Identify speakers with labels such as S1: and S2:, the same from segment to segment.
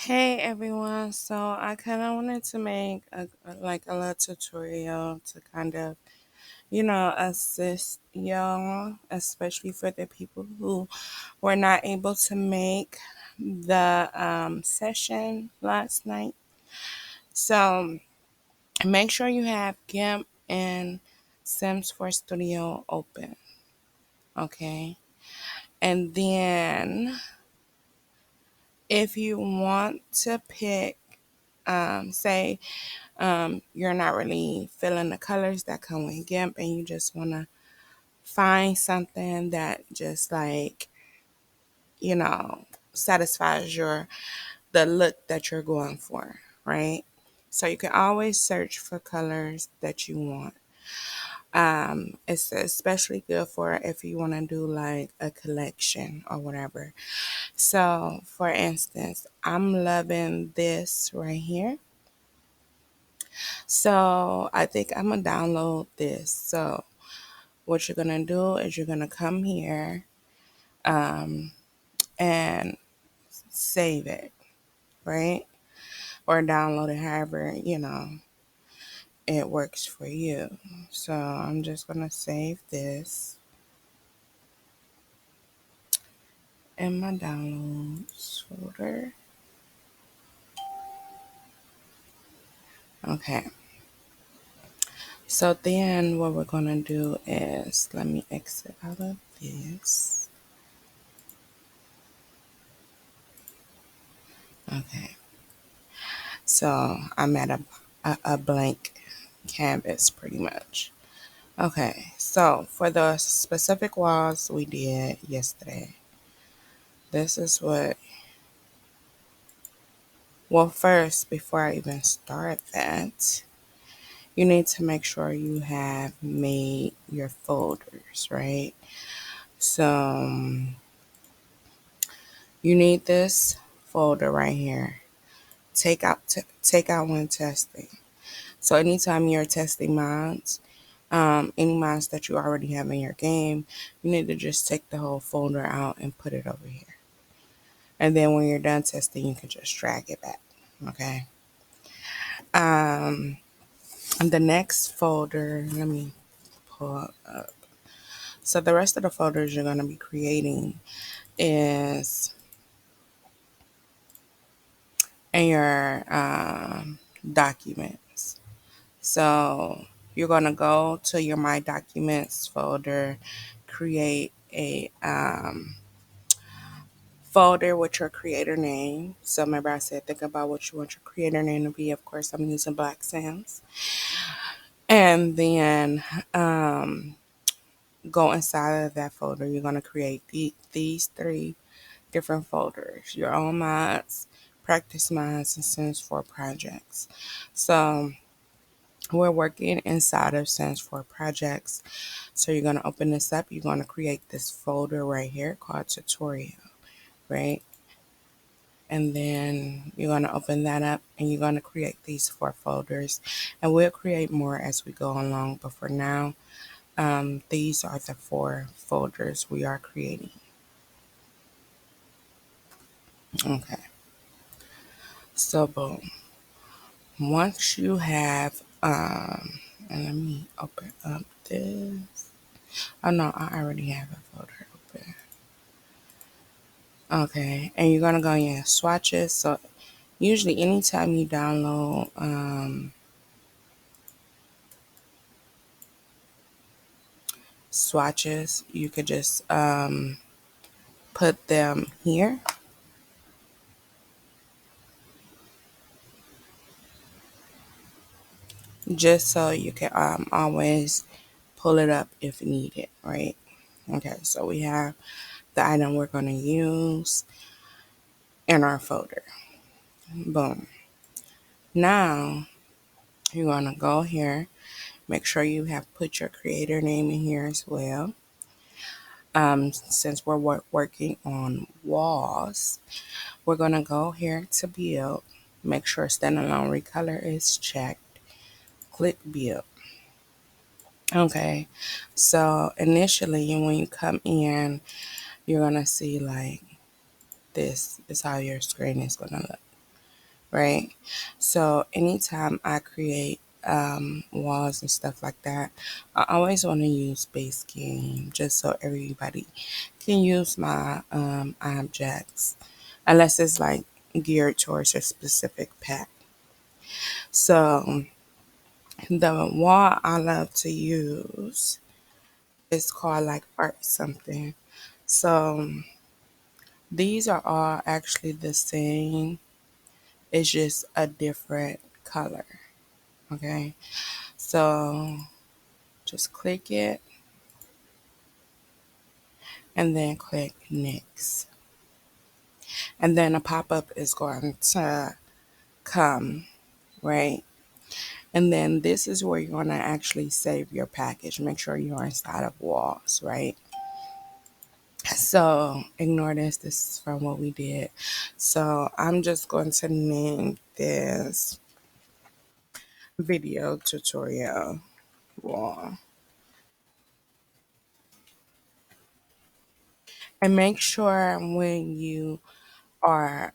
S1: Hey everyone, so I kind of wanted to make a little tutorial to kind of, assist y'all, especially for the people who were not able to make the session last night. So make sure you have GIMP and Sims 4 Studio open, okay? And then if you want to pick, say, you're not really feeling the colors that come with GIMP and you just want to find something that just you know, satisfies the look that you're going for, right? So you can always search for colors that you want. It's especially good for if you want to do like a collection or whatever. So for instance, I'm loving this right here. So I think I'm gonna download this. So what you're gonna do is you're gonna come here and save it, right? Or download it however, it works for you. So I'm just gonna save this in my downloads folder. Okay. So then what we're gonna do is, let me exit out of this. Okay. So I'm at a blank canvas pretty much. Okay, so for the specific walls we did yesterday, this is well, first, before I even start that, you need to make sure you have made your folders, right? So you need this folder right here. Take out when testing. So anytime you're testing mods, any mods that you already have in your game, you need to just take the whole folder out and put it over here. And then when you're done testing, you can just drag it back. Okay. Um, and the next folder, let me pull up. So the rest of the folders you're going to be creating is in your documents. So you're going to go to your My Documents folder, create a folder with your creator name. So remember I said think about what you want your creator name to be. Of course, I'm using Black Sims. And then go inside of that folder. You're going to create these three different folders: your own mods, practice mods, and Sims 4 projects. So we're working inside of Sims 4 projects. So you're going to open this up. You're going to create this folder right here called tutorial, right? And then you're going to open that up and you're going to create these 4 folders. And we'll create more as we go along. But for now, these are the 4 folders we are creating. Okay. So boom. Once you have, and let me open up this. Oh no, I already have a folder open. Okay. And you're going to go in swatches. So usually anytime you download, swatches, you could just put them here, just so you can always pull it up if needed, right? Okay, so we have the item we're going to use in our folder. Boom. Now you're going to go here, make sure you have put your creator name in here as well. Since we're working on walls, we're going to go here to build, make sure standalone recolor is checked, click build. Okay, so initially when you come in, you're gonna see like this is how your screen is gonna look. right? So anytime I create walls and stuff like that, I always want to use base game just so everybody can use my objects, unless it's like geared towards a specific pack. So the wall I love to use is called like art something. So these are all actually the same. It's just a different color. Okay. So just click it and then click next. And then a pop-up is going to come, right? And then this is where you're going to actually save your package. Make sure you're inside of walls, right? So ignore this. This is from what we did. So I'm just going to name this video tutorial wall. And make sure when you are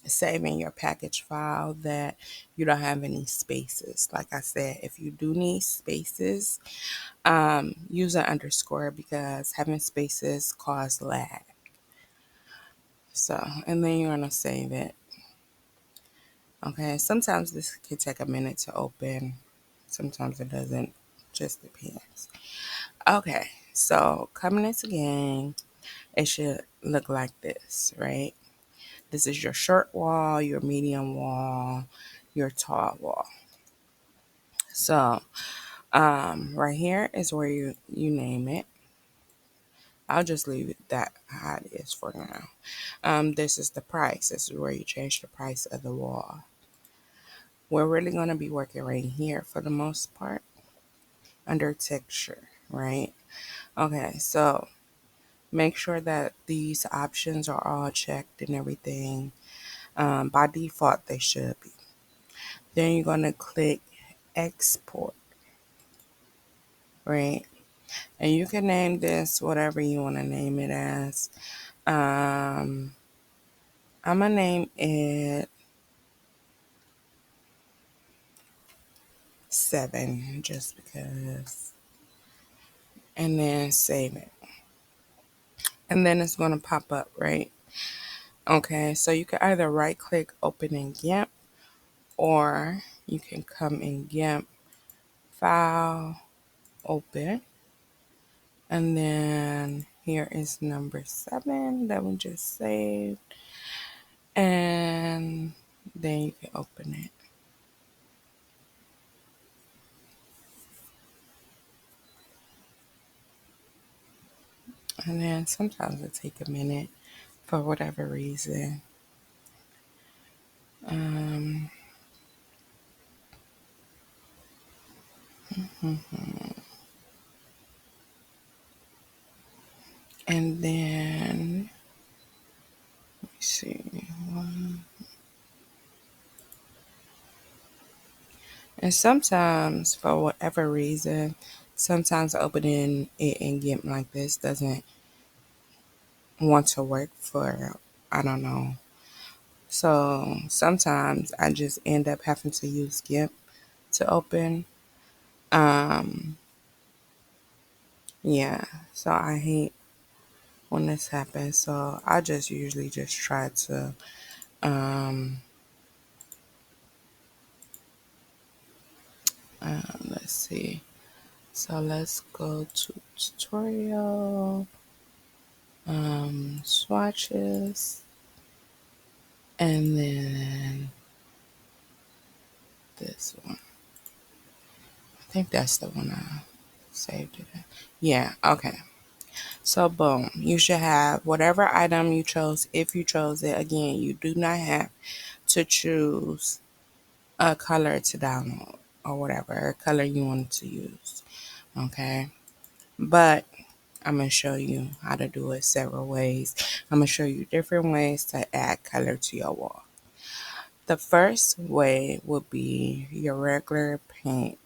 S1: saving your package file that you don't have any spaces. Like I said, if you do need spaces, use an underscore because having spaces cause lag. So, and then you're gonna save it. Okay, sometimes this can take a minute to open. Sometimes it doesn't. Just depends. Okay, so coming into game, it should look like this, right? This is your short wall, your medium wall, your tall wall. So right here is where you name it. I'll just leave it that how it is for now. This is the price. This is where you change the price of the wall. We're really going to be working right here for the most part under texture, right? Okay, so make sure that these options are all checked and everything. By default, they should be. Then you're going to click export, right? And you can name this whatever you want to name it as. I'm going to name it 7 just because. And then save it. And then it's going to pop up, right? Okay, so you can either right click open in GIMP or you can come in GIMP, file, open. And then here is number 7 that we just saved. And then you can open it. And then sometimes it take a minute for whatever reason. Um, and then let me see. And sometimes for whatever reason, sometimes opening it in GIMP like this doesn't want to work for I don't know. So sometimes I just end up having to use GIMP to open. Um, yeah, so I hate when this happens. So I just usually just try to um, let's see. So let's go to tutorial, swatches, and then this one. I think that's the one I saved it in. Yeah, okay. So boom, you should have whatever item you chose. If you chose it, again, you do not have to choose a color to download or whatever color you want to use. Okay, but I'm gonna show you how to do it several ways. I'm gonna show you different ways to add color to your wall. The first way would be your regular paint.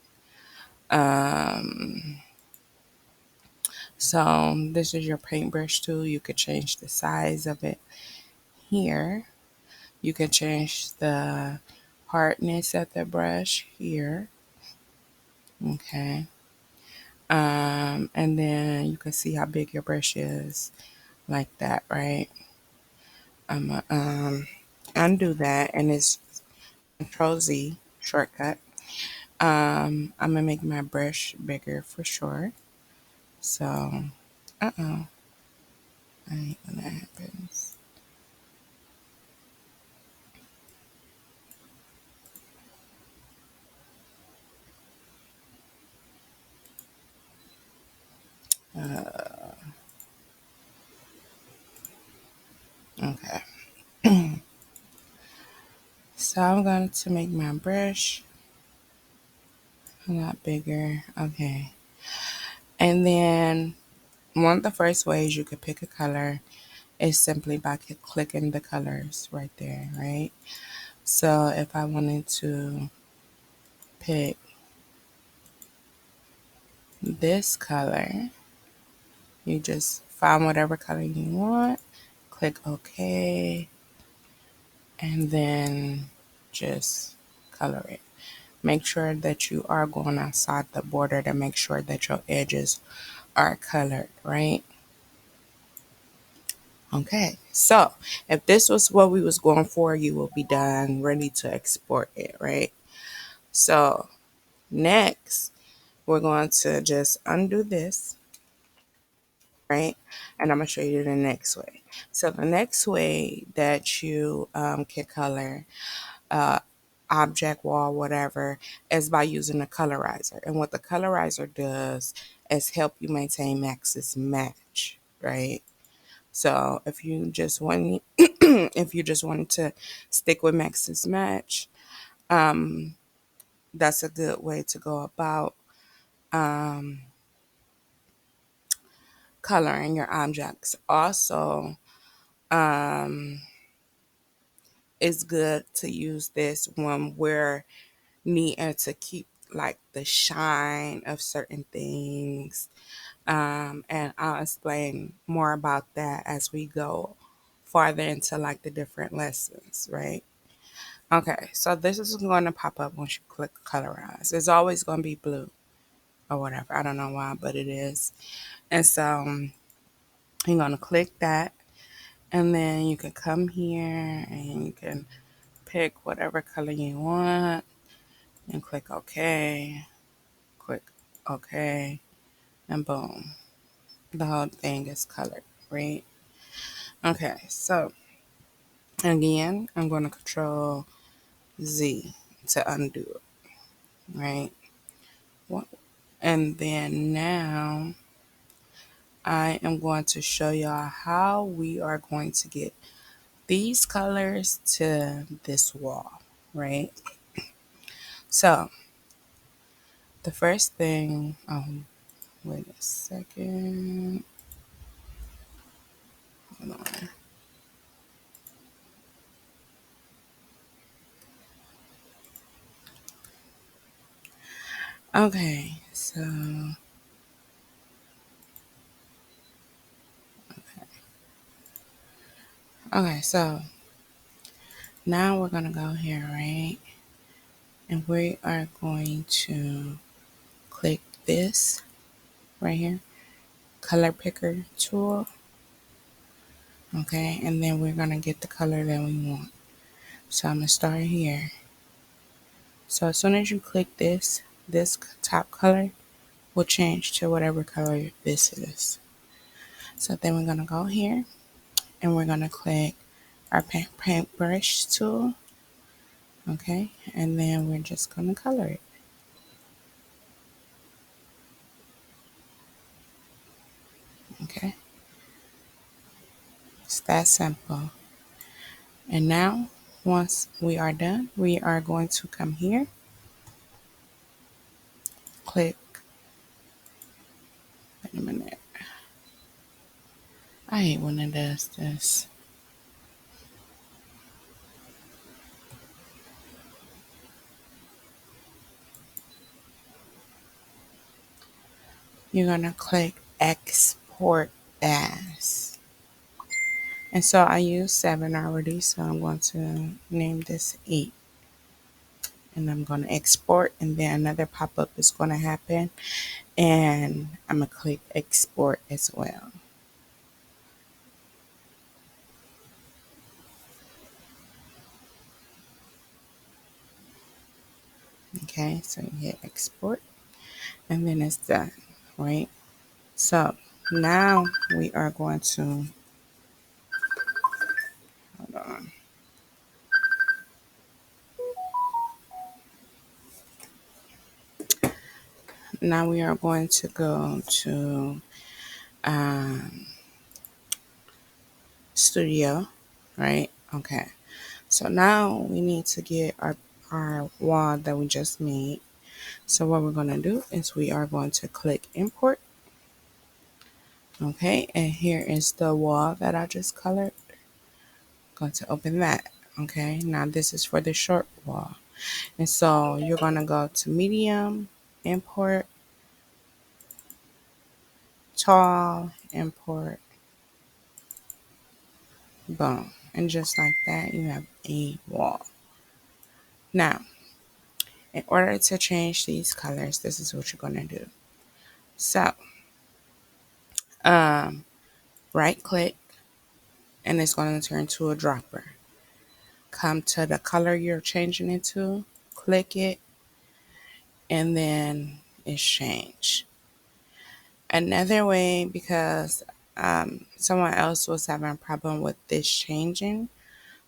S1: Um, so this is your paintbrush tool. You could change the size of it here. You can change the hardness of the brush here. Okay. And then you can see how big your brush is like that, right? I'm gonna undo that, and it's Control Z shortcut. I'm gonna make my brush bigger for sure. So, I hate when that happens. Okay. So I'm going to make my brush a lot bigger. Okay. And then one of the first ways you could pick a color is simply by clicking the colors right there, right? So if I wanted to pick this color, you just find whatever color you want, click OK, and then just color it. Make sure that you are going outside the border to make sure that your edges are colored, right? Okay, so if this was what we was going for, you will be done, ready to export it, right? So next, we're going to just undo this, right? And I'm going to show you the next way. So the next way that you can color uh, object, wall, whatever, is by using a colorizer. And what the colorizer does is help you maintain max's match, right? So if you just want, if you just wanted to stick with max's match, that's a good way to go about um, coloring your objects. Also, um, it's good to use this when we're needing to keep like the shine of certain things. And I'll explain more about that as we go farther into like the different lessons, right? Okay, so this is going to pop up once you click colorize. It's always going to be blue or whatever. I don't know why, but it is. And so you're going to click that, and then you can come here and you can pick whatever color you want and click OK, click OK, and boom, the whole thing is colored, right? Okay, so again, I'm going to Control Z to undo it, right? What? And then now I am going to show y'all how we are going to get these colors to this wall, right? So the first thing, wait a second. Hold on. Okay, so now we're gonna go here, right? And we are going to click this right here, color picker tool. Okay, and then we're gonna get the color that we want. So I'm gonna start here. So as soon as you click this top color will change to whatever color this is. So then we're gonna go here and we're gonna click our paintbrush tool. Okay, and then we're just gonna color it. Okay, it's that simple. And now, once we are done, we are going to come here, click, wait a minute. I hate when it does this. You're gonna click export as. And so I used 7 already, so I'm going to name this 8. And I'm going to export, and then another pop-up is going to happen. And I'm going to click export as well. Okay, so you hit export, and then it's done, right? So now we are going to, hold on. Now we are going to go to studio, right? Okay. So now we need to get our wall that we just made. So what we're going to do is we are going to click import. Okay, and here is the wall that I just colored. Going to open that. Okay, now this is for the short wall. And so you're going to go to medium, import, tall, import, boom. And just like that, you have a wall. Now, in order to change these colors, this is what you're going to do. So, right click, and it's going to turn to a dropper. Come to the color you're changing it to, click it, and then it's changed. Another way, because someone else was having a problem with this changing,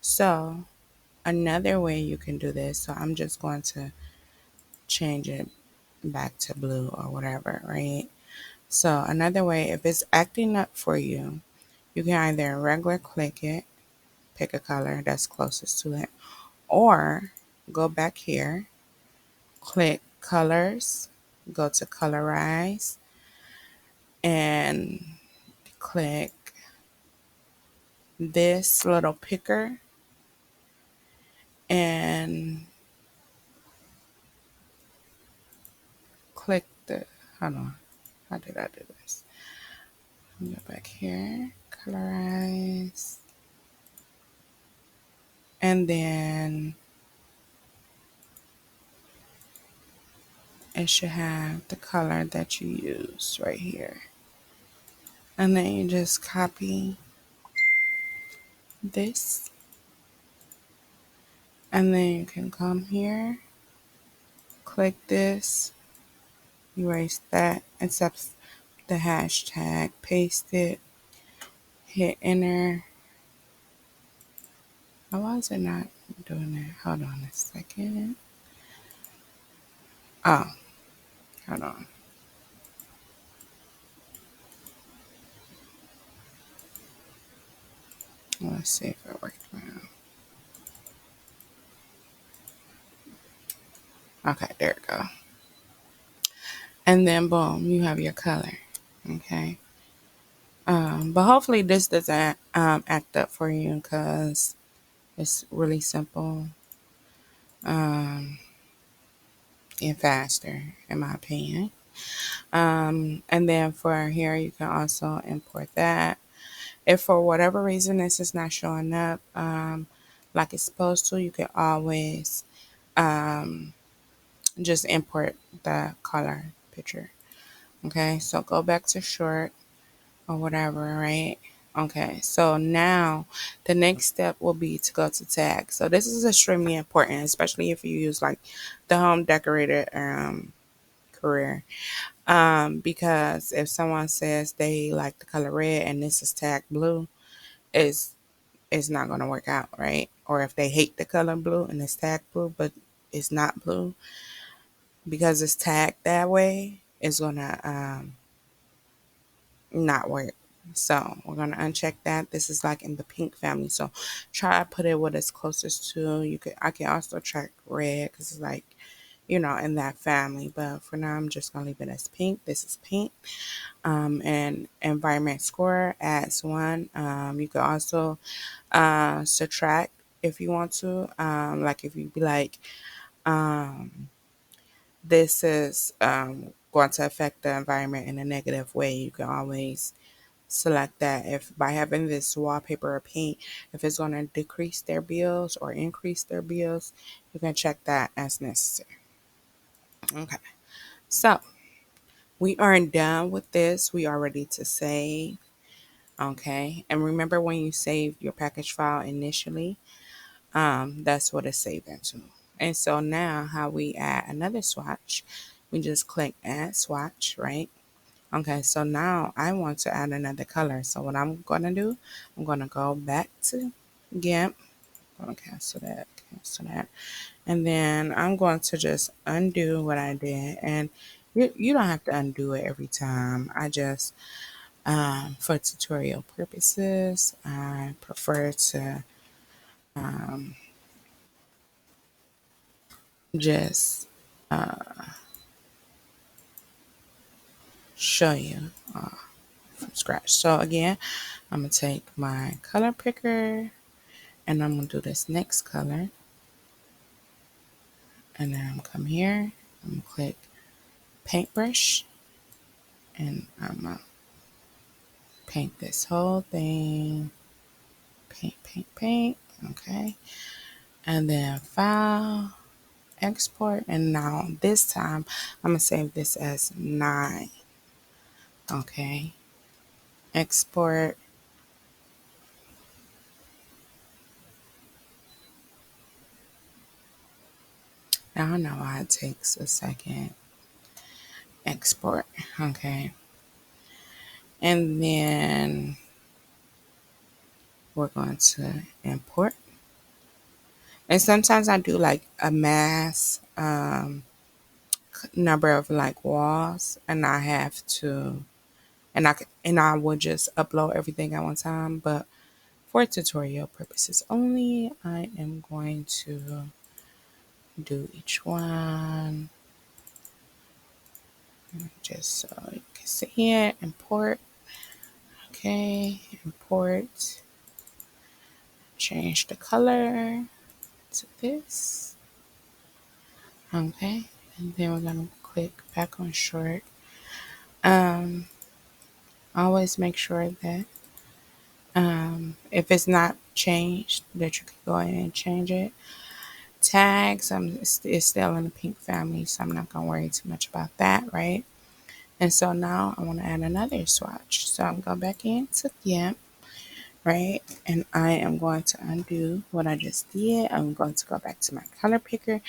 S1: so another way you can do this, so I'm just going to change it back to blue or whatever, right? So another way, if it's acting up for you, you can either regular click it, pick a color that's closest to it, or go back here, click colors, go to colorize, and click this little picker and click the, hold on, how did I do this? Go back here, colorize, and then it should have the color that you use right here. And then you just copy this, and then you can come here, click this, erase that, except the hashtag, paste it, hit enter. Oh, why is it not doing that? Hold on a second. Oh, hold on. Let's see if it worked now. Okay, there we go. And then boom, you have your color. Okay. But hopefully this doesn't act up for you because it's really simple and faster, in my opinion. And then for here, you can also import that. If for whatever reason this is not showing up like it's supposed to, you can always just import the color picture. Okay, so go back to short or whatever, right? Okay, so now the next step will be to go to tag. So this is extremely important, especially if you use like the home decorator career. Because if someone says they like the color red and this is tagged blue, it's not gonna work out, right? Or if they hate the color blue and it's tagged blue, but it's not blue, because it's tagged that way, it's gonna not work. So we're gonna uncheck that. This is like in the pink family, so try to put it what it's closest to. I can also track red because it's like, in that family. But for now, I'm just gonna leave it as pink. This is pink. And environment score adds 1. You can also subtract if you want to. Like if you be like, this is going to affect the environment in a negative way, you can always select that. If by having this wallpaper or paint, if it's going to decrease their bills or increase their bills, you can check that as necessary. Okay, so we are done with this. We are ready to save. Okay, and remember when you saved your package file initially, that's what it's saved into. And so now how we add another swatch, we just click add swatch, right? Okay, so now I want to add another color. So what I'm going to do, I'm going to go back to GIMP. I'm going to cancel that. And then I'm going to just undo what I did. And you don't have to undo it every time. I just, for tutorial purposes, I prefer to um, just show you from scratch. So again, I'm going to take my color picker and I'm going to do this next color. And then I'm going to come here, I'm going to click paintbrush, and I'm going to paint this whole thing. Paint. Okay. And then file, export. And now this time I'm going to save this as 9. Okay. Export. I don't know why it takes a second. Export. Okay. And then we're going to import. And sometimes I do like a mass number of like walls, and I have to, and I will just upload everything at one time. But for tutorial purposes only, I am going to do each one just so you can see it. Import. Okay, import. Change the color to this. Okay, and then we're gonna click back on short. Always make sure that if it's not changed, that you can go ahead and change it. Tags, it's still in the pink family, so I'm not gonna worry too much about that, right? And so now I want to add another swatch. So I'm going back into GIMP, right? And I am going to undo what I just did. I'm going to go back to my color picker.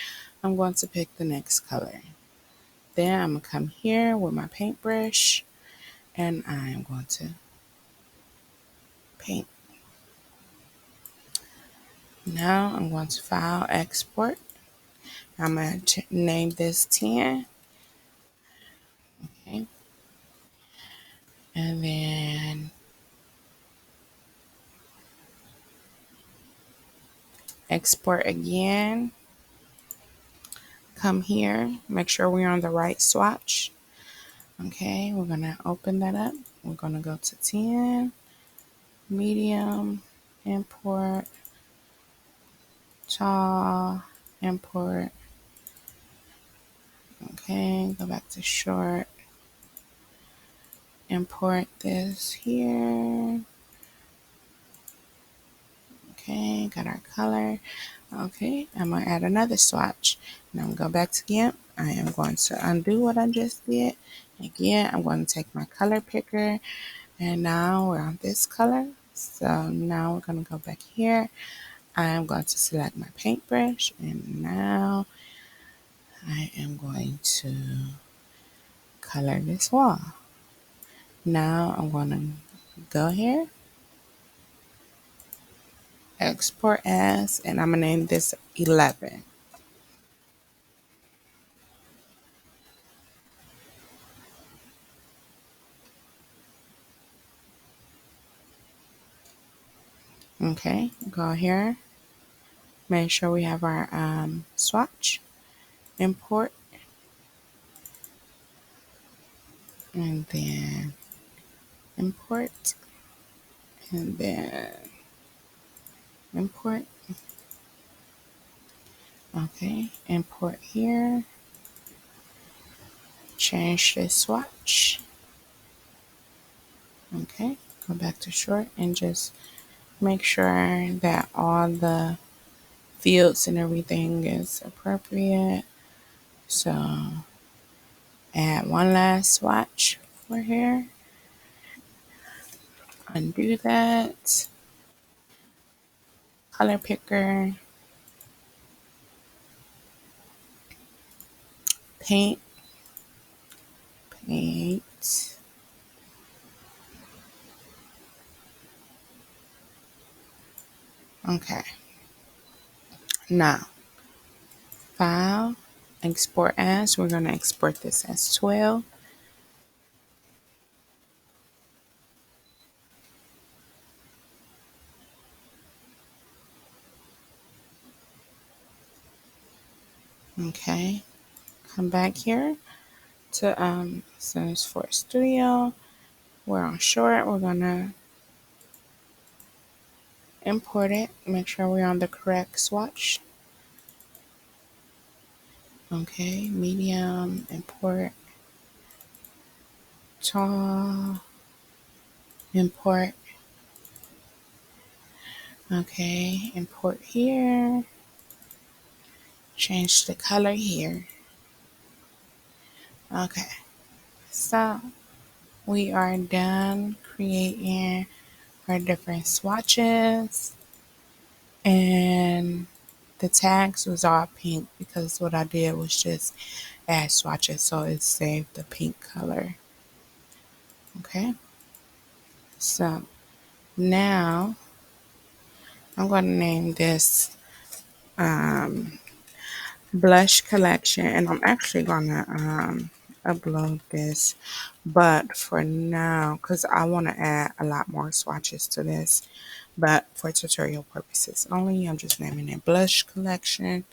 S1: I'm going to pick the next color. Then I'm going to come here with my paintbrush and I am going to paint. Now I'm going to file, export. I'm going to name this 10. Okay. And then export again. Come here, make sure we're on the right swatch. Okay, we're going to open that up. We're going to go to 10, medium, import, tall, import. Okay, go back to short, import this here. Okay, got our color. Okay, I'm going to add another swatch. Now I'm going to go back to GIMP. I am going to undo what I just did. Again, I'm going to take my color picker. And now we're on this color. So now we're going to go back here. I am going to select my paintbrush. And now I am going to color this wall. Now I'm going to go here. Export as. And I'm going to name this 11. Okay. Go here. Make sure we have our swatch. Import. And then import. And then import. Okay. Import here. Change the swatch. Okay. go back to short and just make sure that all the fields and everything is appropriate. So add one last swatch for here. Undo that. Color picker. Paint. Paint. Okay. Now, file, export as. We're going to export this as 12. Okay. Come back here to 𝒍�𝒂𝒄𝒄𝒄 Studio. We're on short. We're going to import it. Make sure we're on the correct swatch. Okay. Medium. Import. Tall. Import. Okay. Import here. Change the color here. Okay. So we are done creating our different swatches, and the tags was all pink because what I did was just add swatches, so it saved the pink color. Okay, so now I'm going to name this blush collection, and I'm actually going to upload this, but for now, because I want to add a lot more swatches to this, but for tutorial purposes only, I'm just naming it blush collection.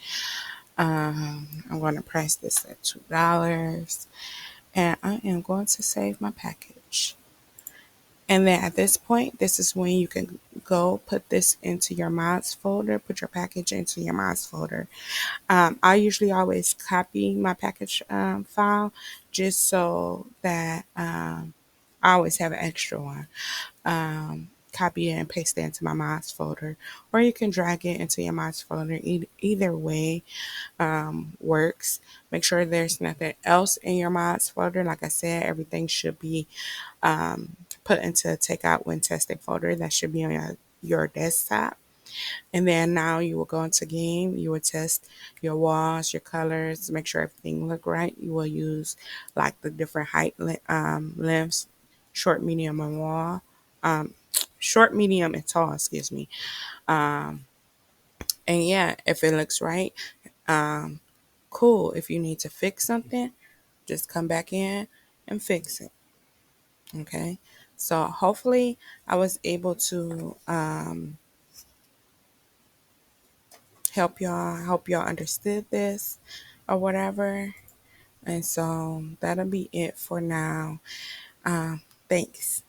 S1: I'm going to price this at $2, and I am going to save my package. And then at this point, this is when you can go put this into your mods folder, put your package into your mods folder. I usually always copy my package file just so that I always have an extra one. Copy it and paste it into my mods folder, or you can drag it into your mods folder. Either way works. Make sure there's nothing else in your mods folder. Like I said, everything should be put into a take out when testing folder. That should be on your desktop. And then now you will go into game. You will test your walls, your colors, make sure everything look right. You will use like the different height lengths, short, medium, and wall. Short, medium, and tall, excuse me. And yeah, if it looks right, cool. If you need to fix something, just come back in and fix it. Okay. So hopefully I was able to help y'all. Hope y'all understood this or whatever. And so that'll be it for now. Thanks.